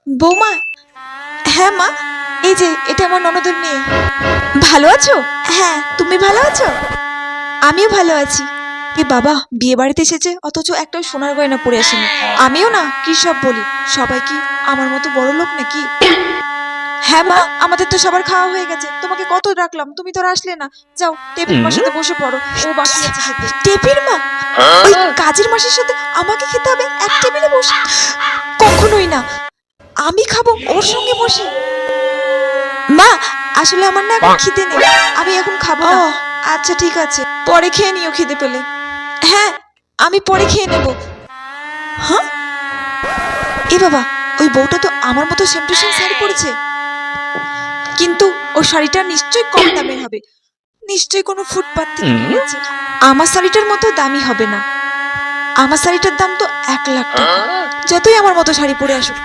বৌমা। হ্যাঁ মা, এই যে এটা আমার ননদের মেয়ে। ভালো আছো? হ্যাঁ, তুমি ভালো আছো? আমিও ভালো আছি। এ বাবা, বিয়ে বাড়িতে এসেছে অথচ একটাও সোনার গয়না পরে আসেনি। আমিও না কি সব বলি, সবাই কি আমার মতো বড় লোক নাকি? হ্যাঁ মা, আমাদের তো সবার খাওয়া হয়ে গেছে, তোমাকে কত ডাকলাম, তুমি তো আর আসলে না। যাও টেপির মার সাথে বসে পড়ো, ও বাকি আছে খেতে। টেপির মা? ওই কাজের মাসের সাথে আমাকে খেতে হবে এক টেবিলে বসে? কখনোই না, আমি খাবো ওর সঙ্গে বসে। মা, আসলে আমার না এখন খিদে নেই, আমি এখন খাবো না। আচ্ছা ঠিক আছে, পরে খেয়ে নিও খিদে পেলে। হ্যাঁ, আমি পরে খেয়ে নেব। হ্যাঁ, এ বাবা, ওই বউটা তো আমার মতো সেম টু সেম শাড়ি পরেছে, কিন্তু ওই শাড়িটা নিশ্চয়ই কম দামের হবে, নিশ্চয়ই কোনো ফুটপাত থেকে কিনেছে। আমার শাড়িটার মতো দামি হবে না, আমার শাড়িটার দাম তো 1,00,000 টাকা। যতই আমার মতো শাড়ি পরে আসুক,